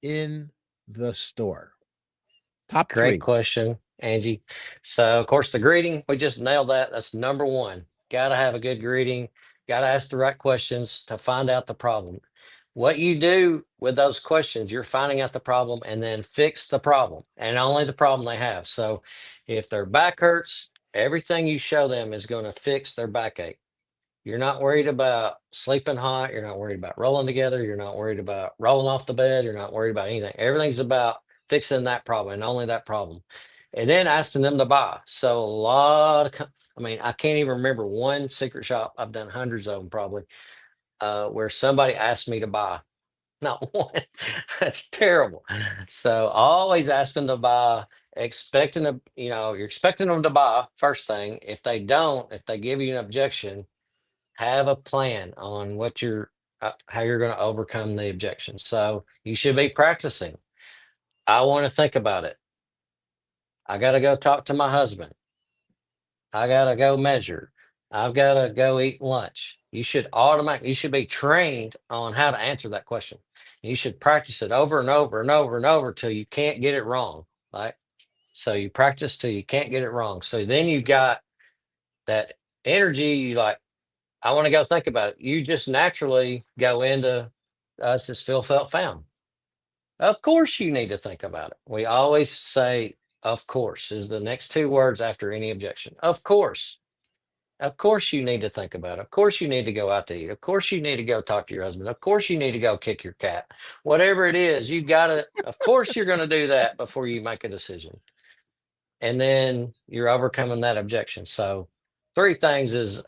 in the store. Top 3. Great question, Angie. So, of course, the greeting, we just nailed that. That's number one. Got to have a good greeting. Got to ask the right questions to find out the problem. What you do with those questions, you're finding out the problem and then fix the problem and only the problem they have. So, if their back hurts, everything you show them is going to fix their backache. You're not worried about sleeping hot. You're not worried about rolling together. You're not worried about rolling off the bed. You're not worried about anything. Everything's about fixing that problem and only that problem. And then asking them to buy. So a lot of, I mean, I can't even remember one secret shop. I've done hundreds of them probably, where somebody asked me to buy. Not one. That's terrible. So always ask them to buy, expecting to, you're expecting them to buy first thing. If they don't, if they give you an objection, have a plan on what how you're going to overcome the objection. So you should be practicing. I want to think about it. I got to go talk to my husband. I got to go measure. I've got to go eat lunch. You should be trained on how to answer that question. You should practice it over and over and over and over till you can't get it wrong. Right. So you practice till you can't get it wrong. So then you got that energy. You like, I want to go think about it. You just naturally go into us as Phil felt found. Of course, you need to think about it. We always say, of course, is the next 2 words after any objection. Of course. Of course, you need to think about it. Of course, you need to go out to eat. Of course, you need to go talk to your husband. Of course, you need to go kick your cat. Whatever it is, you got to, of course, you're going to do that before you make a decision. And then you're overcoming that objection. So, 3 things is,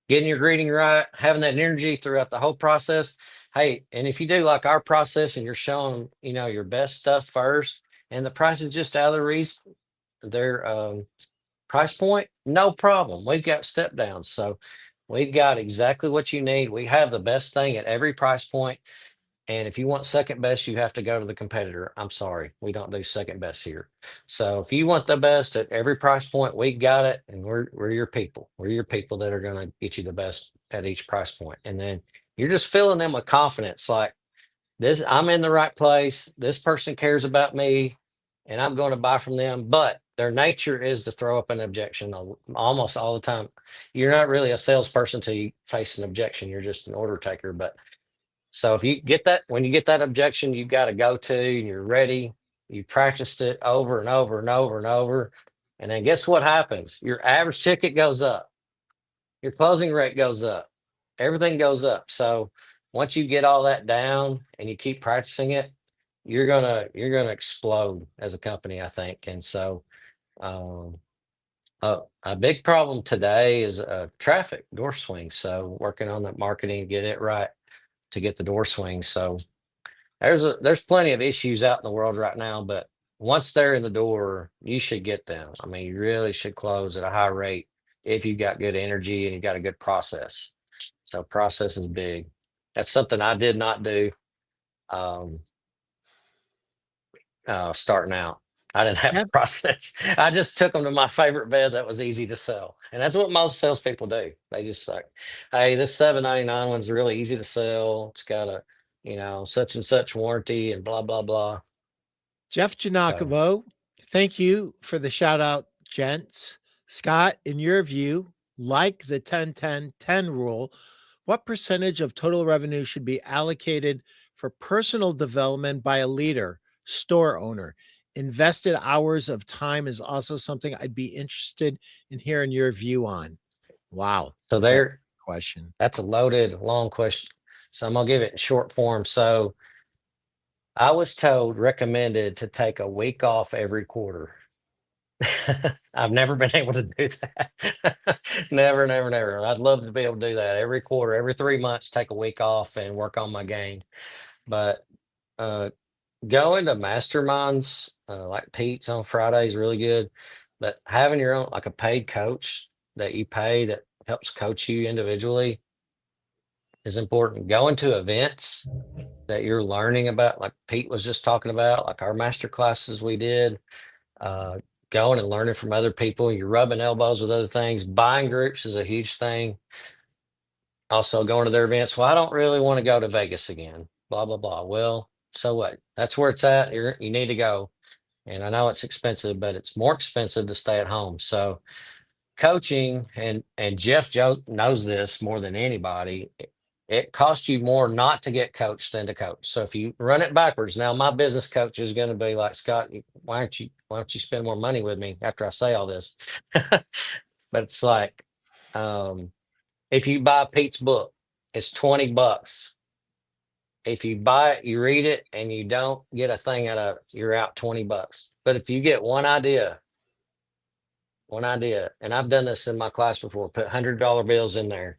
getting your greeting right, having that energy throughout the whole process. Hey, and if you do like our process and you're showing, your best stuff first, and the price is just out of their price point, no problem. We've got step downs. So we've got exactly what you need. We have the best thing at every price point. And if you want second best, you have to go to the competitor. I'm sorry, we don't do second best here. So if you want the best at every price point, we got it, and we're your people. We're your people that are going to get you the best at each price point. And then you're just filling them with confidence, like this. I'm in the right place. This person cares about me, and I'm going to buy from them. But their nature is to throw up an objection almost all the time. You're not really a salesperson until you face an objection. You're just an order taker, but. So if you get that, when you get that objection, you've got to go to and you're ready. You've practiced it over and over and over and over. And then guess what happens? Your average ticket goes up. Your closing rate goes up. Everything goes up. So once you get all that down and you keep practicing it, you're gonna explode as a company, I think. And so a big problem today is traffic, door swing. So working on that marketing, get it right to get the door swing. So there's plenty of issues out in the world right now, but once they're in the door, you should get them. I mean, you really should close at a high rate if you got good energy and you got a good process. So process is big. That's something I did not do starting out. I didn't have a Yep. process. I just took them to my favorite bed that was easy to sell. And that's what most salespeople do. They just like, hey, this $7.99 one's really easy to sell. It's got a, such and such warranty and blah, blah, blah. Jeff So Janakovo, thank you for the shout out, gents. Scott, in your view, like the 10-10-10 rule, what percentage of total revenue should be allocated for personal development by a leader, store owner? Invested hours of time is also something I'd be interested in hearing your view on. Wow. so Is that there, a question? that's a loaded, long question. So I'm gonna give it in short form. So I was recommended to take a week off every quarter. I've never been able to do that. Never, never, never. I'd love to be able to do that every quarter, every 3 months, take a week off and work on my game. But going to masterminds like Pete's on Friday is really good. But having your own, like a paid coach that you pay that helps coach you individually is important. Going to events that you're learning about, like Pete was just talking about, like our master classes we did, going and learning from other people. You're rubbing elbows with other things. Buying groups is a huge thing. Also going to their events. Well, I don't really want to go to Vegas again. Blah, blah, blah. Well, so what? That's where it's at. You need to go. And I know it's expensive, but it's more expensive to stay at home. So coaching, and Jeff Joe knows this more than anybody, it costs you more not to get coached than to coach. So if you run it backwards, now my business coach is going to be like, Scott, why don't you spend more money with me after I say all this? But it's like, if you buy Pete's book, it's $20. If you buy it, you read it, and you don't get a thing out of it, you're out $20. But if you get one idea, and I've done this in my class before, put $100 bills in there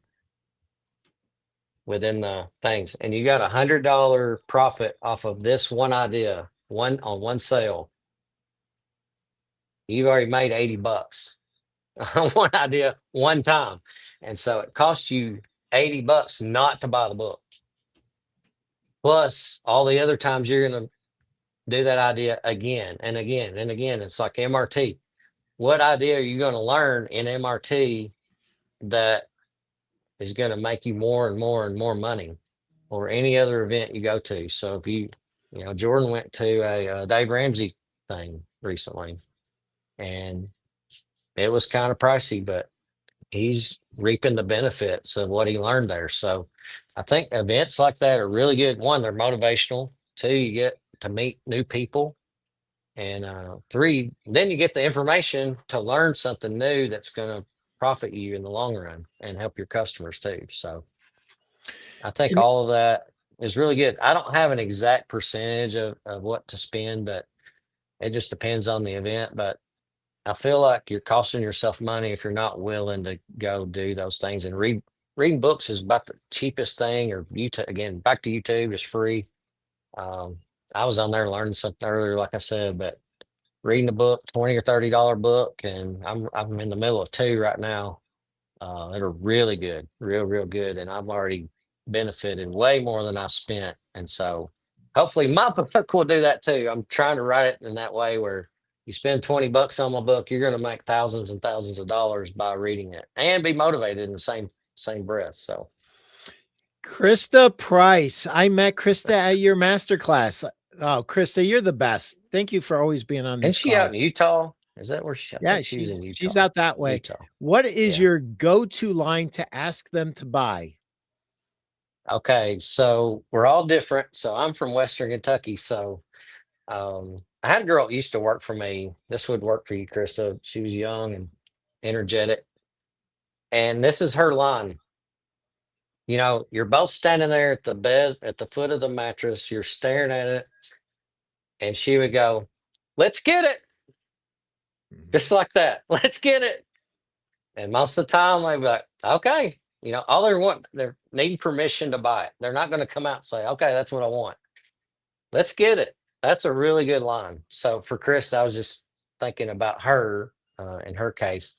within the things, and you got $100 profit off of this one idea, on one sale. You've already made $80 on one idea one time. And so it costs you $80 not to buy the book. Plus all the other times you're going to do that idea again and again and again. It's like MRT. What idea are you going to learn in MRT that is going to make you more and more and more money, or any other event you go to? So if Jordan went to a Dave Ramsey thing recently, and it was kind of pricey, but he's reaping the benefits of what he learned there. So I think events like that are really good. One, they're motivational. Two, you get to meet new people. And three, then you get the information to learn something new that's going to profit you in the long run and help your customers too. So I think And all of that is really good. I don't have an exact percentage of what to spend, but it just depends on the event. But I feel like you're costing yourself money if you're not willing to go do those things. And reading books is about the cheapest thing. Or YouTube, again, back to YouTube is free. I was on there learning something earlier, like I said, but reading a book, $20 or $30 book, and I'm in the middle of two right now. That are really good, real good, and I've already benefited way more than I spent. And so hopefully my book will do that too. I'm trying to write it in that way where you spend $20 on my book, you're going to make thousands and thousands of dollars by reading it and be motivated in the same breath. So Krista Price. I met Krista at your masterclass. Oh, Krista, you're the best. Thank you for always being on and these she out calls. in Utah? Is that where I Yeah, think she was in Utah. she's out that way. Utah. What is Yeah. your go-to line to ask them to buy? Okay, so we're all different. So I'm from Western Kentucky. So I had a girl that used to work for me. This would work for you, Krista. She was young and energetic. And this is her line. You're both standing there at the bed, at the foot of the mattress. You're staring at it. And she would go, "Let's get it." Just like that. Let's get it. And most of the time they'd be like, okay. All they're needing permission to buy it. They're not going to come out and say, okay, that's what I want. Let's get it. That's a really good line. So for Krista, I was just thinking about her, in her case,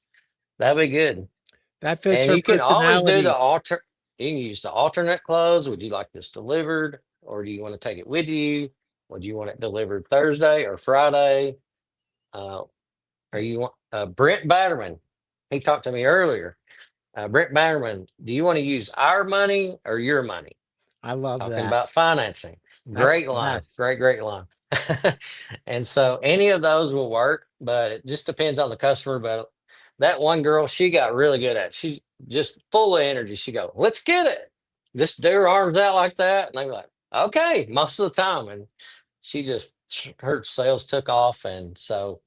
that'd be good. That fits And her you can always do the personality. alter. You can use the alternate clothes. Would you like this delivered, or do you want to take it with you? Would you want it delivered Thursday or Friday? Uh, or you want Brent Batterman? He talked to me earlier. Brent Batterman, do you want to use our money or your money? I love Talking that. about financing. That's Great the line. best. Great line. And so any of those will work, but it just depends on the customer. But that one girl, she got really good at it. She's just full of energy. She go, let's get it. Just do her arms out like that. And I'm like, okay, most of the time. And she just, her sales took off. And so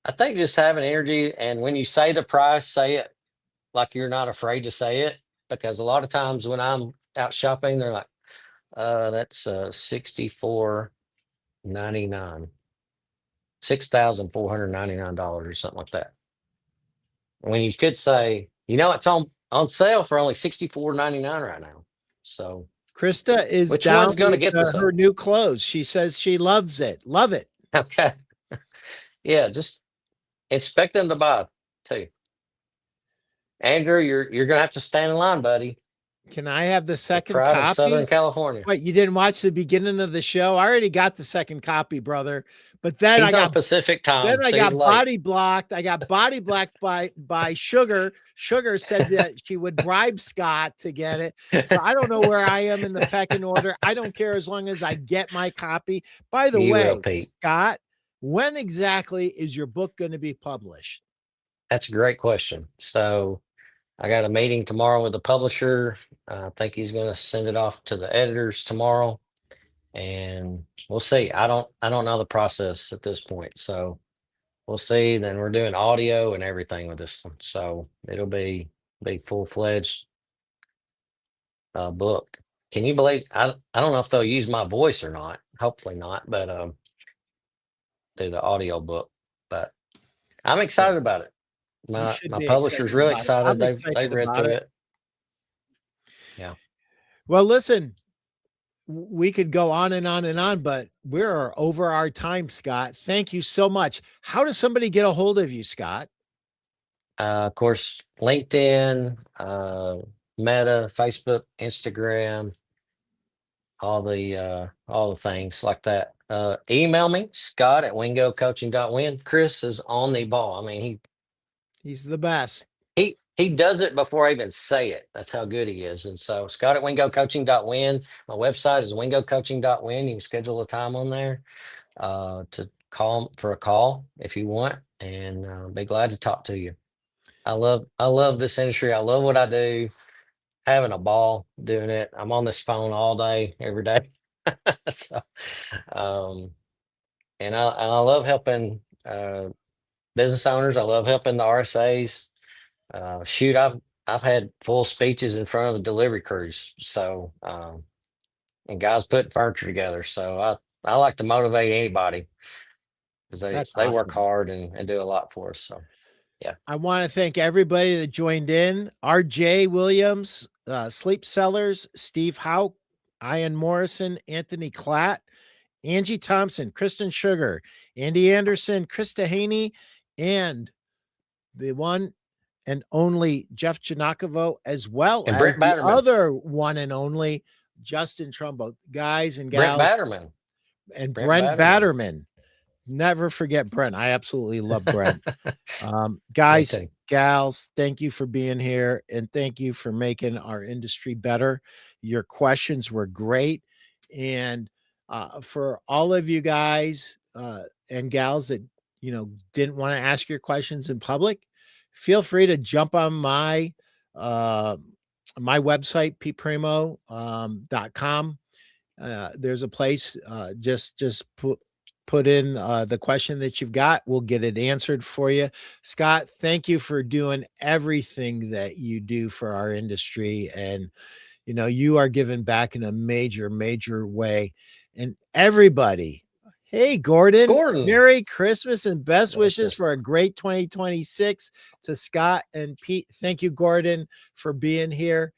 I think just having energy. And when you say the price, say it like you're not afraid to say it. Because a lot of times when I'm out shopping, they're like, that's 64.99, $6,499 or something like that. When you could say, it's on sale for only $64.99 right now. So Krista is which down one's going to with get the her sale? new clothes. She says she loves it. Love it. Okay, yeah, just expect them to buy too. Andrew, you're going to have to stand in line, buddy. Can I have the The second pride of Southern copy? California. What, you didn't watch the beginning of the show? I already got the second copy, brother. But then He's on Pacific time, I so he's got late. body blocked. I got body blocked by Sugar. Sugar said that she would bribe Scott to get it. So I don't know where I am in the pecking order. I don't care as long as I get my copy. By the You way, will, Pete. Scott, when exactly is your book going to be published? That's a great question. So I got a meeting tomorrow with the publisher. I think he's going to send it off to the editors tomorrow, and we'll see. I don't know the process at this point, so we'll see. Then we're doing audio and everything with this one, so it'll be full-fledged book. Can you believe? I don't know if they'll use my voice or not. Hopefully not, but do the audio book. But I'm excited about it. You My should be publisher's excited really about it. excited. I'm They've excited read about through it. it. Yeah. Well, listen, we could go on and on and on, but we're over our time, Scott. Thank you so much. How does somebody get a hold of you, Scott? Of course, LinkedIn, Meta, Facebook, Instagram, all the things like that. Email me, Scott at wingocoaching.win. Chris is on the ball. I mean, He's the best. he does it before I even say it. That's how good he is. And so Scott at wingocoaching.win. My website is wingocoaching.win. You can schedule a time on there to call for a call if you want, and be glad to talk to you. I love this industry. I love what I do. Having a ball doing it. I'm on this phone all day, every day. So, and I love helping business owners. I love helping the RSAs. Shoot, I've had full speeches in front of the delivery crews. So, and guys putting furniture together. So I like to motivate anybody because That's they work awesome. hard and do a lot for us. So. Yeah. I want to thank everybody that joined in. RJ Williams, Sleep Sellers, Steve Hauk, Ian Morrison, Anthony Klatt, Angie Thompson, Kristen Sugar, Andy Anderson, Krista Haney, and the one and only Jeff Janakovo, as well And as Brent the Batterman. other one and only Justin Trumbo. Guys and Brent gals. Batterman. And Brent Brent Batterman. Batterman. Never forget Brent. I absolutely love Brent. Guys, gals, thank you for being here, and thank you for making our industry better. Your questions were great. And for all of you guys and gals that didn't want to ask your questions in public, feel free to jump on my my website, pprimo.com. There's a place, just put in the question that you've got. We'll get it answered for you. Scott, thank you for doing everything that you do for our industry. And, you are giving back in a major, major way. And everybody, hey, Gordon, Merry Christmas and best wishes for a great 2026 to Scott and Pete. Thank you, Gordon, for being here.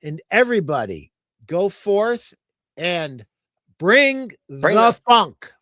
And everybody, go forth and bring the funk.